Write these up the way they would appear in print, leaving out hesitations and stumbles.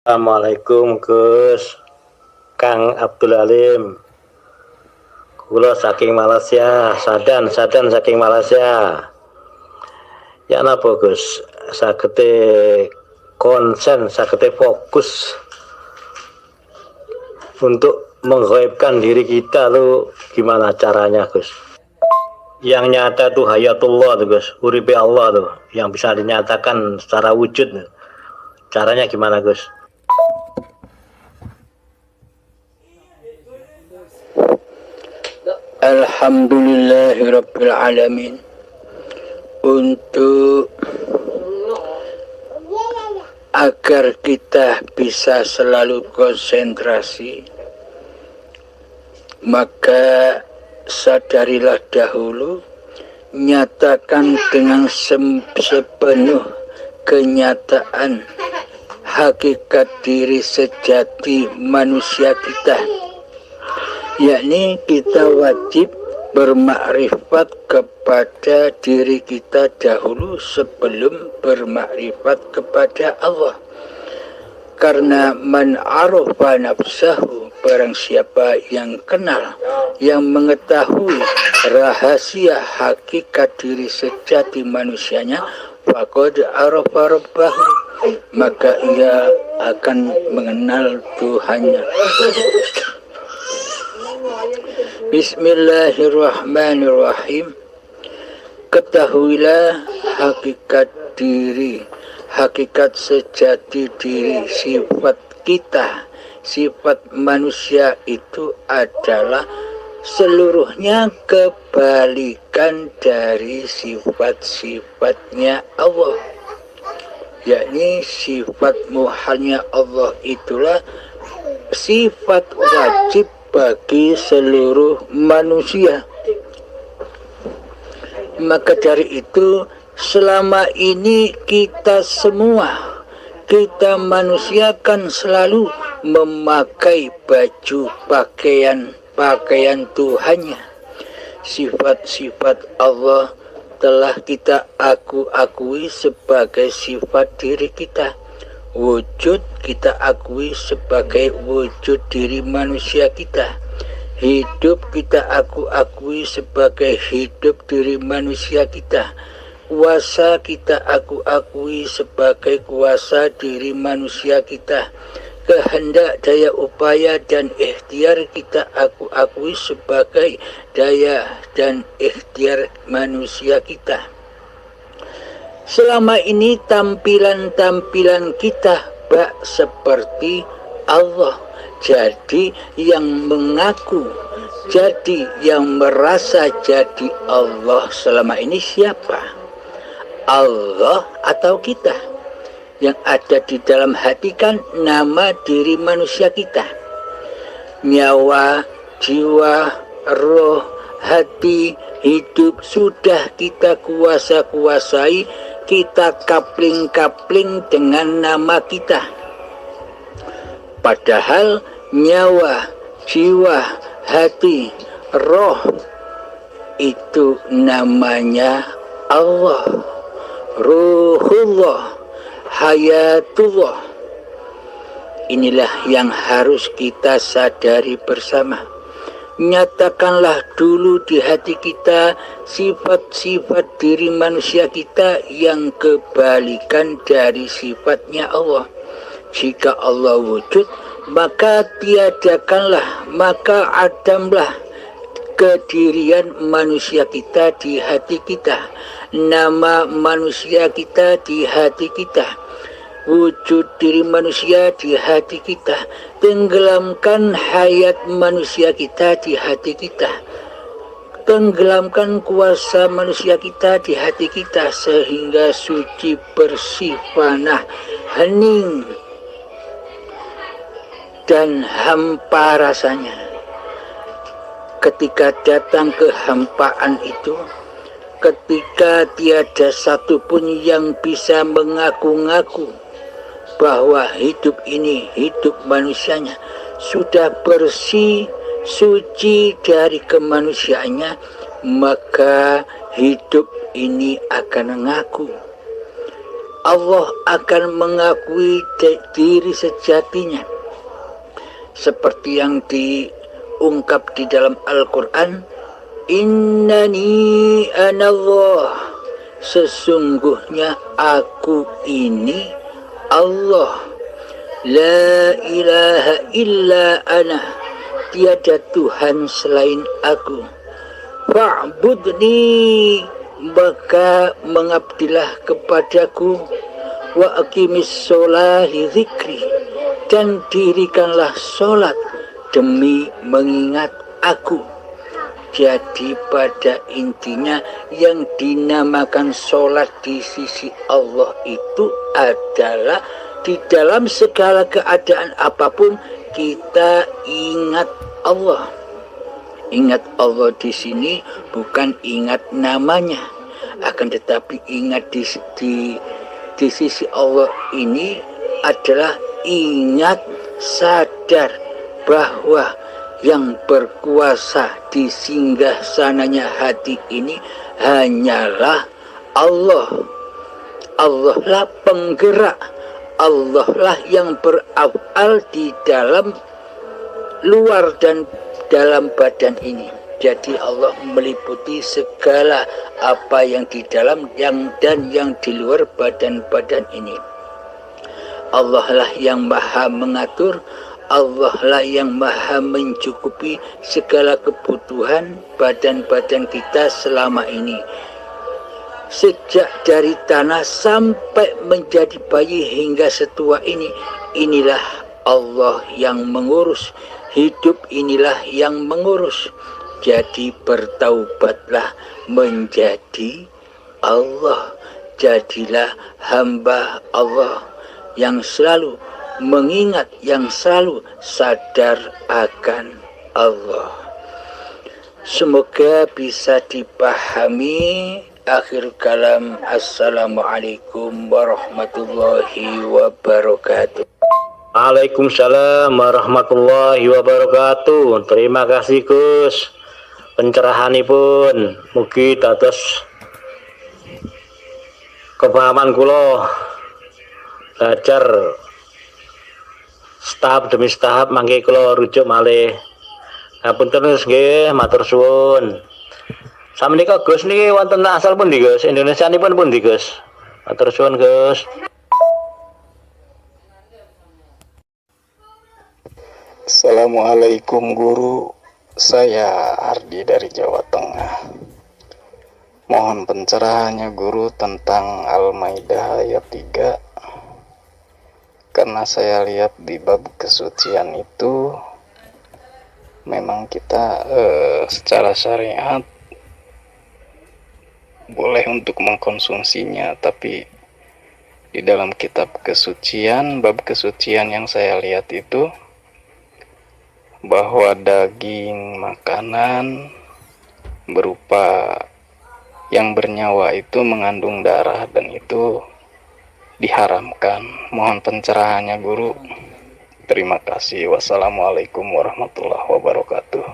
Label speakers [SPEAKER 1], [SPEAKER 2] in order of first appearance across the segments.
[SPEAKER 1] Assalamualaikum Gus, Kang Abdul Alim. Kula saking Malaysia, sadan saking Malaysia. Ya napa Gus, sagete konsen, sagete fokus untuk menggaibkan diri kita tuh gimana caranya Gus? Yang nyata tuh hayatullah tuh Gus, uripe Allah tuh, yang bisa dinyatakan secara wujud. Caranya gimana Gus?
[SPEAKER 2] Alhamdulillahirabbil alamin. Untuk agar kita bisa selalu konsentrasi, maka sadarilah dahulu, nyatakan dengan sepenuh kenyataan hakikat diri sejati manusia kita, yakni kita wajib bermakrifat kepada diri kita dahulu sebelum bermakrifat kepada Allah. Karena man arafa nafsahu, barang siapa yang kenal, yang mengetahui rahasia hakikat diri sejati manusianya, faqad arafa rabbahu, maka ia akan mengenal Tuhannya. Bismillahirrahmanirrahim. Ketahuilah hakikat diri, hakikat sejati diri, sifat kita, sifat manusia itu adalah seluruhnya kebalikan dari sifat-sifatnya Allah, yakni sifat muhalnya Allah itulah sifat wajib bagi seluruh manusia. Maka dari itu, selama ini kita semua, kita manusia kan selalu memakai baju pakaian Tuhannya. Sifat-sifat Allah telah kita akui sebagai sifat diri kita. Wujud kita akui sebagai wujud diri manusia kita. Hidup kita akui sebagai hidup diri manusia kita. Kuasa kita akui sebagai kuasa diri manusia kita. Kehendak, daya upaya dan ikhtiar kita akui sebagai daya dan ikhtiar manusia kita. Selama ini tampilan-tampilan kita bak seperti Allah. Jadi yang mengaku, jadi yang merasa jadi Allah selama ini siapa? Allah atau kita? Yang ada di dalam hati kan nama diri manusia kita. Nyawa, jiwa, roh, hati, hidup sudah kita kuasai, kita kapling-kapling dengan nama kita. Padahal nyawa, jiwa, hati, roh itu namanya Allah, Ruhullah, Hayatullah. Inilah yang harus kita sadari bersama. Nyatakanlah dulu di hati kita sifat-sifat diri manusia kita yang kebalikan dari sifatnya Allah. Jika Allah wujud, maka tiadakanlah, maka adamlah kedirian manusia kita di hati kita, nama manusia kita di hati kita, wujud diri manusia di hati kita. Tenggelamkan hayat manusia kita di hati kita. Tenggelamkan kuasa manusia kita di hati kita sehingga suci, bersih, fanah, hening dan hampa rasanya. Ketika datang kehampaan itu, ketika tiada satupun yang bisa mengaku-ngaku bahwa hidup ini, hidup manusianya sudah bersih, suci dari kemanusiaannya, maka hidup ini akan mengaku Allah akan mengakui diri sejatinya. Seperti yang diungkap di dalam Al-Quran, Innani anallah, sesungguhnya aku ini Allah. La ilaha illa ana, tiada Tuhan selain aku. Fa'budni, maka mengabdilah kepadaku. Wa aqimis sholali zikri, dan dirikanlah sholat demi mengingat aku. Jadi pada intinya yang dinamakan sholat di sisi Allah itu adalah di dalam segala keadaan apapun kita ingat Allah. Ingat Allah di sini bukan ingat namanya, akan tetapi ingat di sisi Allah ini adalah ingat sadar bahwa yang berkuasa di singgah sananya hati ini hanyalah Allah. Allah lah penggerak, Allah lah yang beraf'al di dalam luar dan dalam badan ini. Jadi Allah meliputi segala apa yang di dalam dan yang di luar badan-badan ini. Allah lah yang maha mengatur, Allah lah yang maha mencukupi segala kebutuhan badan-badan kita selama ini. Sejak dari tanah sampai menjadi bayi hingga setua ini, inilah Allah yang mengurus. Hidup inilah yang mengurus. Jadi bertaubatlah menjadi Allah. Jadilah hamba Allah yang selalu mengingat, yang selalu sadar akan Allah. Semoga bisa dipahami. Akhir kalam, assalamualaikum warahmatullahi wabarakatuh.
[SPEAKER 1] Waalaikumsalam warahmatullahi wabarakatuh. Terima kasih Gus pencerahanipun. Mugi dados kepahaman kula belajar tahap demi tahap, mangke kula rujuk malih. Ngapunten nggih, matur suwun. Samenika Gus niki wonten asal pundi Gus? Indonesianipun pundi Gus? Matur suwun Gus.
[SPEAKER 3] Assalamualaikum guru, saya Ardi dari Jawa Tengah. Mohon pencerahannya guru tentang Al-Maidah ayat 3. Karena saya lihat di bab kesucian itu memang kita secara syariat boleh untuk mengkonsumsinya, tapi di dalam kitab kesucian, bab kesucian yang saya lihat itu bahwa daging makanan berupa yang bernyawa itu mengandung darah dan itu diharamkan. Mohon pencerahannya guru. Terima kasih. Wassalamualaikum warahmatullahi wabarakatuh.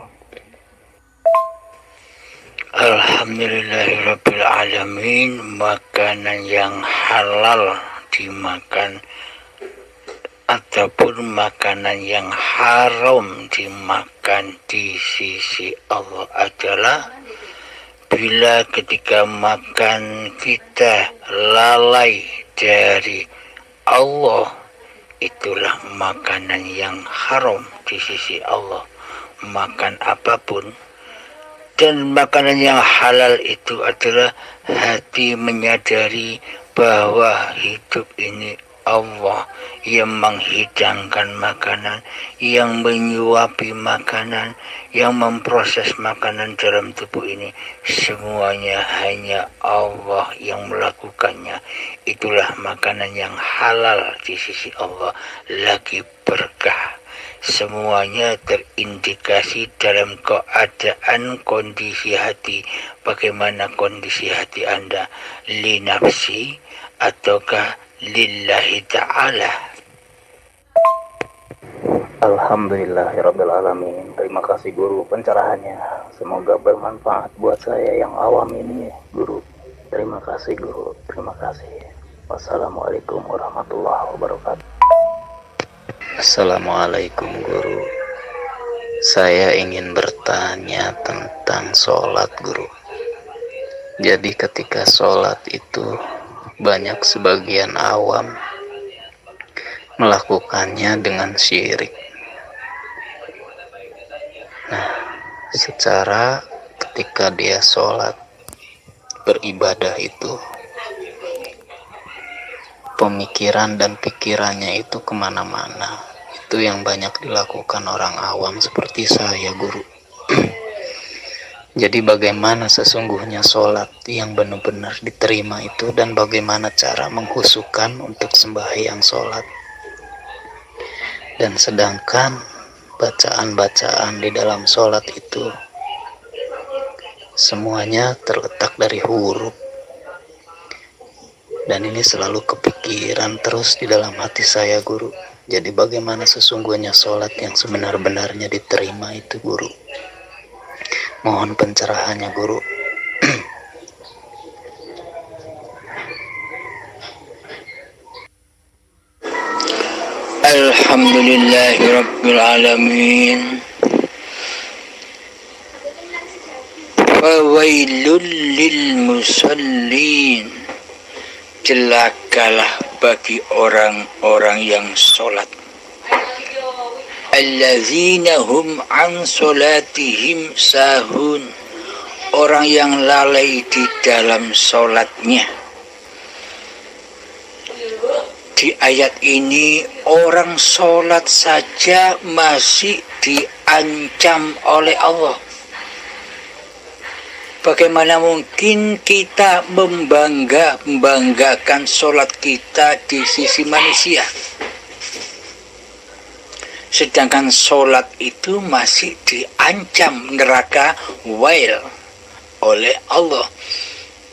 [SPEAKER 2] Alhamdulillahirabbil alamin. Makanan yang halal dimakan ataupun makanan yang haram dimakan di sisi Allah adalah bila ketika makan kita lalai dari Allah, itulah makanan yang haram di sisi Allah. Makan apapun. Dan makanan yang halal itu adalah hati menyadari bahwa hidup ini Allah yang menghidangkan makanan, yang menyuapi makanan, yang memproses makanan dalam tubuh ini. Semuanya hanya Allah yang melakukannya. Itulah makanan yang halal di sisi Allah, lagi berkah. Semuanya terindikasi dalam keadaan kondisi hati. Bagaimana kondisi hati Anda? Li nafsi ataukah lillahi ta'ala?
[SPEAKER 3] Alhamdulillahirrabbilalamin. Terima kasih guru pencerahannya. Semoga bermanfaat buat saya yang awam ini guru. Terima kasih guru. Terima kasih. Wassalamualaikum warahmatullahi wabarakatuh.
[SPEAKER 4] Assalamualaikum guru. Saya ingin bertanya tentang sholat guru. Jadi ketika sholat itu banyak sebagian awam melakukannya dengan syirik. Nah, secara ketika dia sholat beribadah itu pemikiran dan pikirannya itu kemana-mana. Itu yang banyak dilakukan orang awam seperti saya guru. Jadi bagaimana sesungguhnya sholat yang benar-benar diterima itu, dan bagaimana cara menghusukan untuk sembahyang sholat. Dan sedangkan bacaan-bacaan di dalam sholat itu semuanya terletak dari huruf. Dan ini selalu kepikiran terus di dalam hati saya guru. Jadi bagaimana sesungguhnya sholat yang sebenar-benarnya diterima itu guru. Mohon pencerahannya guru.
[SPEAKER 2] Alhamdulillahirrabbilalamin. Fawailul lil musallin. Celakalah bagi orang-orang yang sholat. Allazina hum an sholatihim sahun. Orang yang lalai di dalam sholatnya. Di ayat ini orang sholat saja masih diancam oleh Allah. Bagaimana mungkin kita membanggakan sholat kita di sisi manusia, sedangkan sholat itu masih diancam neraka wail oleh Allah.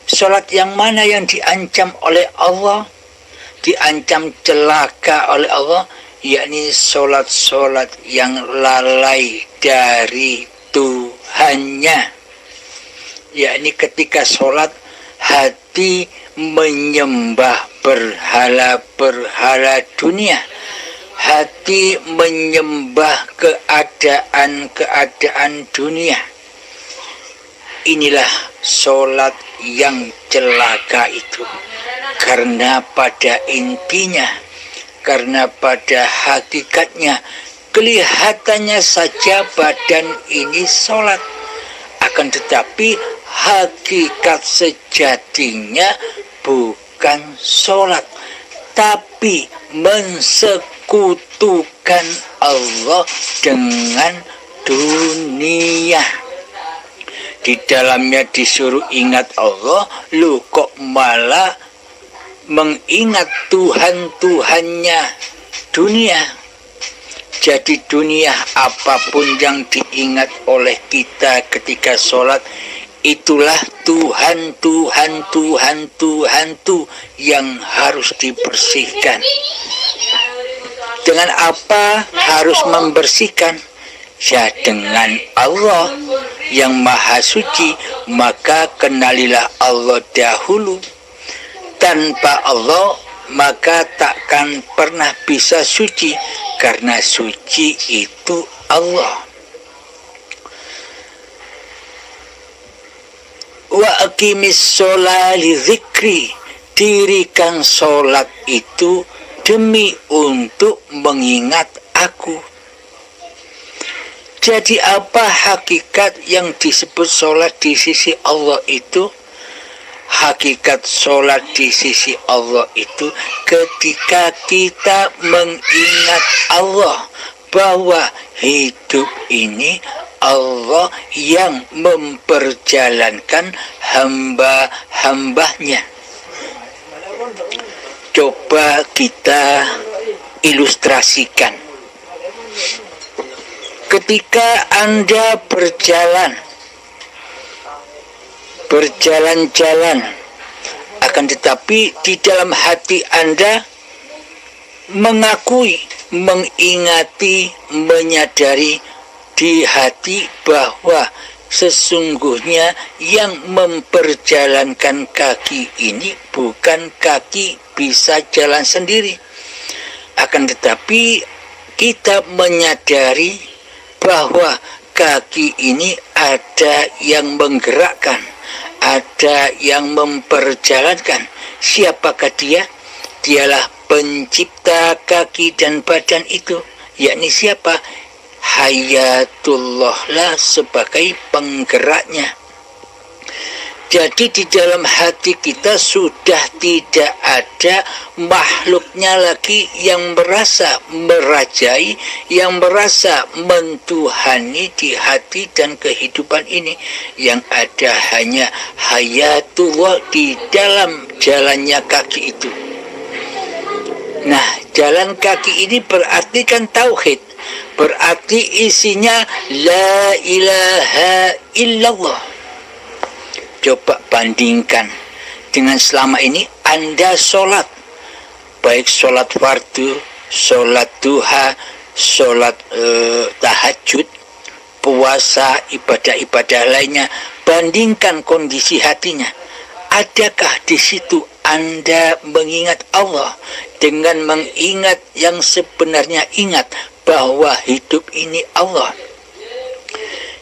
[SPEAKER 2] Sholat yang mana yang diancam oleh Allah, diancam celaka oleh Allah, yakni sholat-sholat yang lalai dari Tuhannya. Yakni ketika sholat hati menyembah berhala-berhala dunia, hati menyembah keadaan-keadaan dunia. Inilah sholat yang celaka itu. Karena pada intinya, karena pada hakikatnya, kelihatannya saja badan ini sholat, akan tetapi hakikat sejatinya bukan sholat, tapi mensekutukan Allah dengan dunia. Di dalamnya disuruh ingat Allah, lu kok malah mengingat Tuhan-Tuhannya dunia. Jadi dunia apapun yang diingat oleh kita ketika sholat, itulah Tuhan yang harus dibersihkan. Dengan apa harus membersihkan? Ya dengan Allah yang maha suci. Maka kenalilah Allah dahulu. Tanpa Allah maka takkan pernah bisa suci, karena suci itu Allah. Wa aqimis sholat li dzikri, dirikan sholat itu demi untuk mengingat aku. Jadi apa hakikat yang disebut sholat di sisi Allah itu? Hakikat sholat di sisi Allah itu ketika kita mengingat Allah, bahwa hidup ini Allah yang memperjalankan hamba-hambanya. Coba kita ilustrasikan. Ketika Anda berjalan-jalan, akan tetapi di dalam hati Anda mengakui, mengingati, menyadari di hati bahwa sesungguhnya yang memperjalankan kaki ini bukan kaki bisa jalan sendiri. Akan tetapi kita menyadari bahwa kaki ini ada yang menggerakkan, ada yang memperjalankan. Siapakah dia? Dialah pencipta kaki dan badan itu, yakni siapa? Hayatullah lah sebagai penggeraknya. Jadi di dalam hati kita sudah tidak ada makhluknya lagi yang merasa merajai, yang merasa mentuhani di hati dan kehidupan ini. Yang ada hanya hayatullah di dalam jalannya kaki itu. Nah, jalan kaki ini berarti kan tauhid. Berarti isinya la ilaha illallah. Coba bandingkan dengan selama ini Anda sholat, baik sholat fardu, sholat duha, sholat tahajud, puasa, ibadah-ibadah lainnya. Bandingkan kondisi hatinya. Adakah di situ Anda mengingat Allah dengan mengingat yang sebenarnya ingat bahwa hidup ini Allah?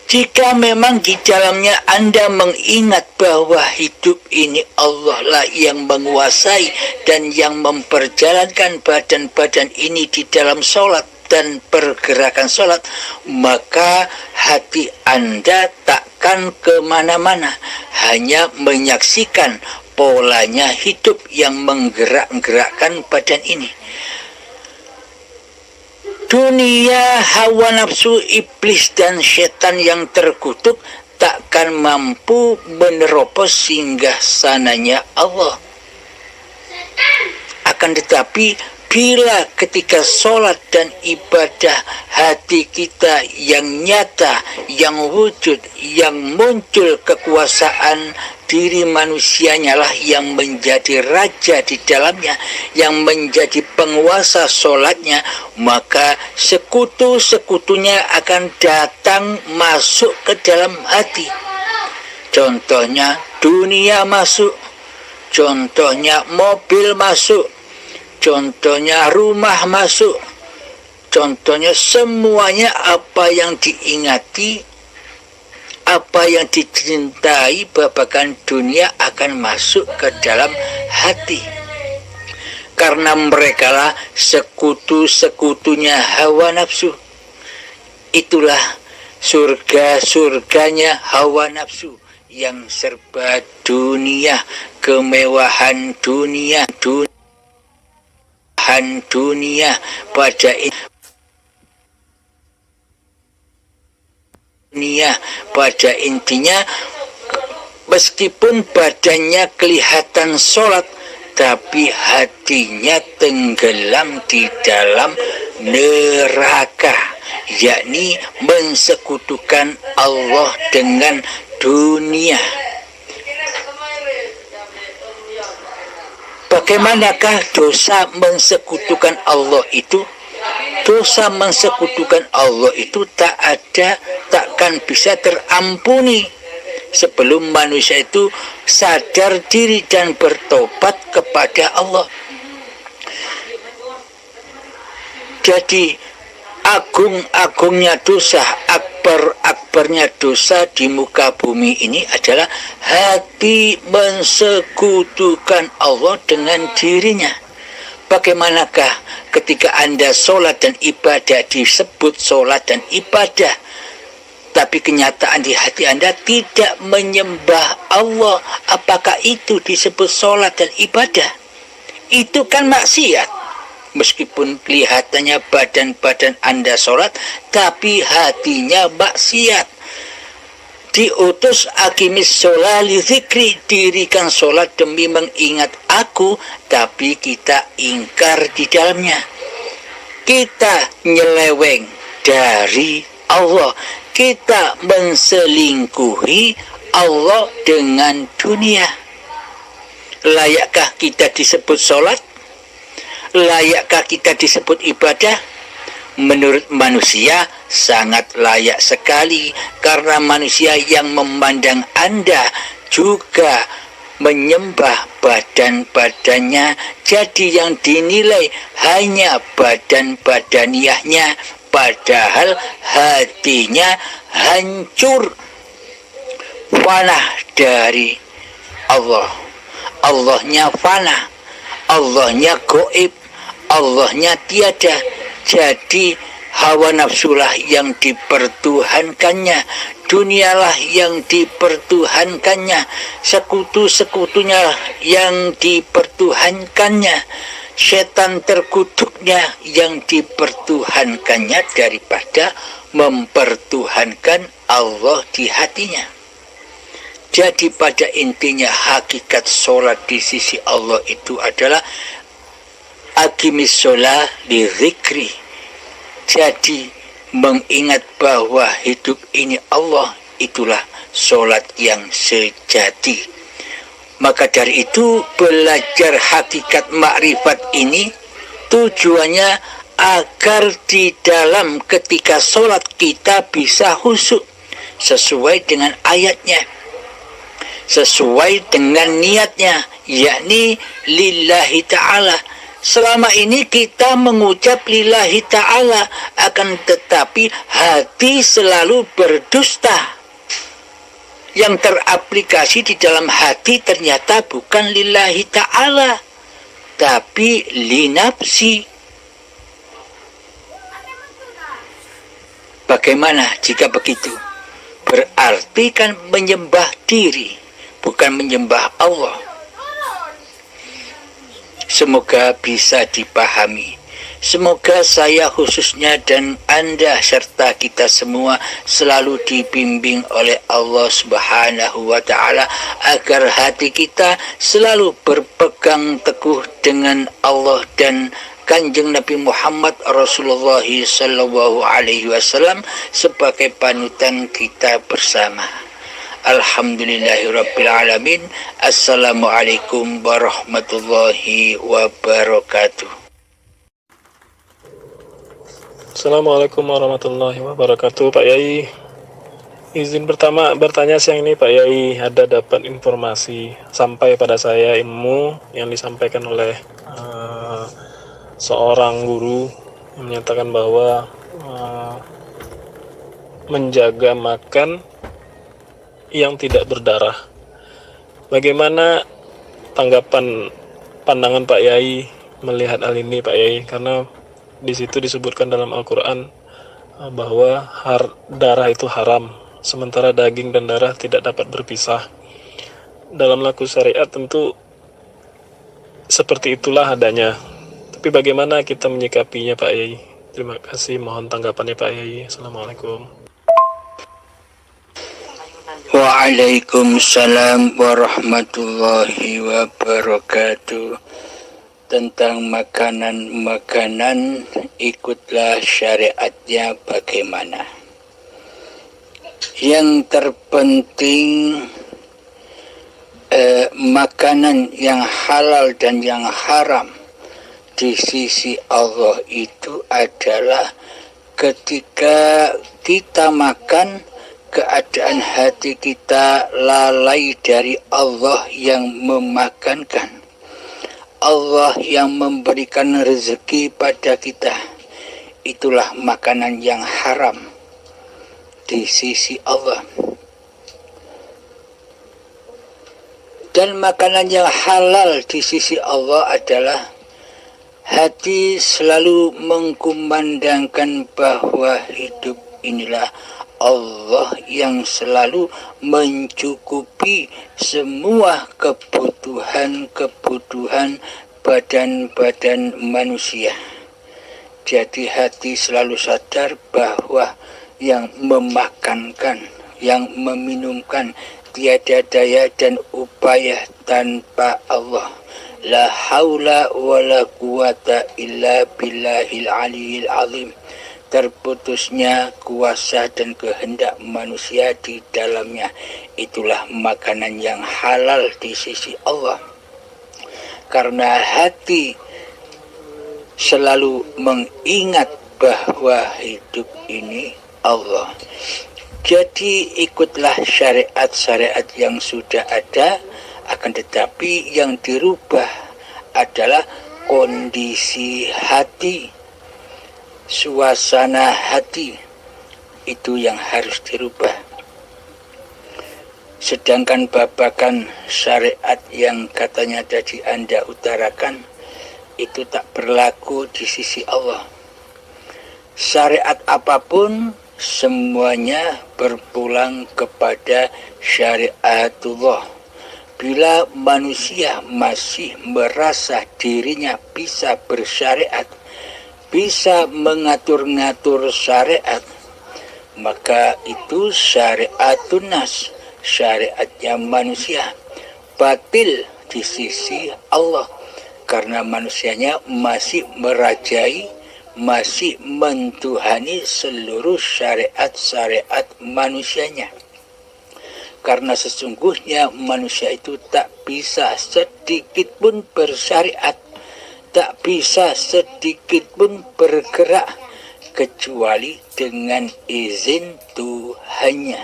[SPEAKER 2] Jika memang di dalamnya Anda mengingat bahwa hidup ini Allah lah yang menguasai dan yang memperjalankan badan-badan ini di dalam sholat dan pergerakan sholat, maka hati Anda takkan kemana-mana, hanya menyaksikan polanya hidup yang menggerak-gerakkan badan ini. Dunia, hawa nafsu, iblis dan setan yang terkutuk takkan mampu menerobos singgah sananya Allah. Akan tetapi bila ketika sholat dan ibadah hati kita yang nyata, yang wujud, yang muncul kekuasaan diri manusianya lah yang menjadi raja di dalamnya, yang menjadi penguasa sholatnya, maka sekutu-sekutunya akan datang masuk ke dalam hati. Contohnya dunia masuk, contohnya mobil masuk, contohnya rumah masuk, contohnya semuanya apa yang diingati, apa yang dicintai babakan dunia akan masuk ke dalam hati. Karena mereka lah sekutu-sekutunya hawa nafsu. Itulah surga-surganya hawa nafsu yang serba dunia, kemewahan dunia, dunia pada intinya, meskipun badannya kelihatan sholat, tapi hatinya tenggelam di dalam neraka, yakni mensekutukan Allah dengan dunia. Bagaimanakah dosa mensekutukan Allah itu? Dosa mensekutukan Allah itu takkan bisa terampuni sebelum manusia itu sadar diri dan bertobat kepada Allah. Jadi agung-agungnya dosa, akbar-akbarnya dosa di muka bumi ini adalah hati mensekutukan Allah dengan dirinya. Bagaimanakah ketika Anda sholat dan ibadah disebut sholat dan ibadah, tapi kenyataan di hati Anda tidak menyembah Allah? Apakah itu disebut sholat dan ibadah? Itu kan maksiat. Meskipun kelihatannya badan-badan Anda sholat, tapi hatinya maksiat. Diutus akimis sholat li zikri, dirikan sholat demi mengingat aku, tapi kita ingkar di dalamnya. Kita nyeleweng dari Allah, kita menselingkuhi Allah dengan dunia. Layakkah kita disebut sholat? Layakkah kita disebut ibadah? Menurut manusia sangat layak sekali, karena manusia yang memandang Anda juga menyembah badan-badannya, jadi yang dinilai hanya badan-badaniahnya, padahal hatinya hancur, fana dari Allah. Allahnya fana, Allahnya goib, Allahnya tiada. Jadi hawa nafsulah yang dipertuhankannya, dunialah yang dipertuhankannya, sekutu-sekutunya yang dipertuhankannya, setan terkutuknya yang dipertuhankannya, daripada mempertuhankan Allah di hatinya. Jadi pada intinya hakikat sholat di sisi Allah itu adalah aqimis sholat li dzikri. Jadi mengingat bahwa hidup ini Allah, itulah sholat yang sejati. Maka dari itu belajar hakikat makrifat ini tujuannya agar di dalam ketika sholat kita bisa khusyuk sesuai dengan ayatnya, sesuai dengan niatnya, yakni lillahi ta'ala. Selama ini kita mengucap lillahi ta'ala, akan tetapi hati selalu berdusta. Yang teraplikasi di dalam hati ternyata bukan lillahi ta'ala, tapi linafsi. Bagaimana jika begitu? Berarti kan menyembah diri, bukan menyembah Allah. Semoga bisa dipahami. Semoga saya khususnya dan Anda serta kita semua selalu dibimbing oleh Allah Subhanahu wa Ta'ala, agar hati kita selalu berpegang teguh dengan Allah dan Kanjeng Nabi Muhammad Rasulullah sallallahu alaihi wasallam sebagai panutan kita bersama. Alhamdulillahirabbil alamin. Assalamualaikum warahmatullahi wabarakatuh.
[SPEAKER 5] Assalamualaikum warahmatullahi wabarakatuh. Pak Yai, izin pertama bertanya siang ini Pak Yai, ada dapat informasi sampai pada saya ilmu yang disampaikan oleh seorang guru yang menyatakan bahwa menjaga makan yang tidak berdarah. Bagaimana tanggapan pandangan Pak Yai melihat hal ini Pak Yai? Karena di situ disebutkan dalam Al-Quran bahwa darah itu haram, sementara daging dan darah tidak dapat berpisah. Dalam laku syariat tentu seperti itulah adanya. Tapi bagaimana kita menyikapinya Pak Yai? Terima kasih, mohon tanggapannya Pak Yai. Assalamualaikum.
[SPEAKER 2] Waalaikumsalam warahmatullahi wabarakatuh. Tentang makanan-makanan, ikutlah syariatnya bagaimana. Yang terpenting makanan yang halal dan yang haram di sisi Allah itu adalah ketika kita makan, keadaan hati kita lalai dari Allah yang memakankan, Allah yang memberikan rezeki pada kita. Itulah makanan yang haram di sisi Allah. Dan makanan yang halal di sisi Allah adalah hati selalu mengkumandangkan bahwa hidup inilah Allah yang selalu mencukupi semua kebutuhan-kebutuhan badan-badan manusia. Jadi hati selalu sadar bahwa yang memakankan, yang meminumkan, tiada daya dan upaya tanpa Allah. La haula wa la quwata illa billahil aliyil azim. Terputusnya kuasa dan kehendak manusia di dalamnya. Itulah makanan yang halal di sisi Allah. Karena hati selalu mengingat bahwa hidup ini Allah. Jadi ikutlah syariat-syariat yang sudah ada, Akan tetapi yang dirubah adalah kondisi hati, suasana hati, itu yang harus dirubah. Sedangkan babakan syariat yang katanya tadi Anda utarakan, itu tak berlaku di sisi Allah. Syariat apapun semuanya berpulang kepada syariatullah. Bila manusia masih merasa dirinya bisa bersyariat, bisa mengatur-ngatur syariat, maka itu syariatun nas, syariatnya manusia, batil di sisi Allah. Karena manusianya masih merajai, masih mentuhani seluruh syariat-syariat manusianya. Karena sesungguhnya manusia itu tak bisa sedikit pun bersyariat, tak bisa sedikit pun bergerak kecuali dengan izin Tuhannya.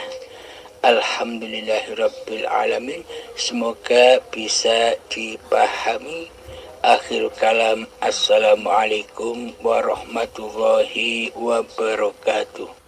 [SPEAKER 2] Alhamdulillahirabbil alamin. Semoga bisa dipahami. Akhir kalam, assalamualaikum warahmatullahi wabarakatuh.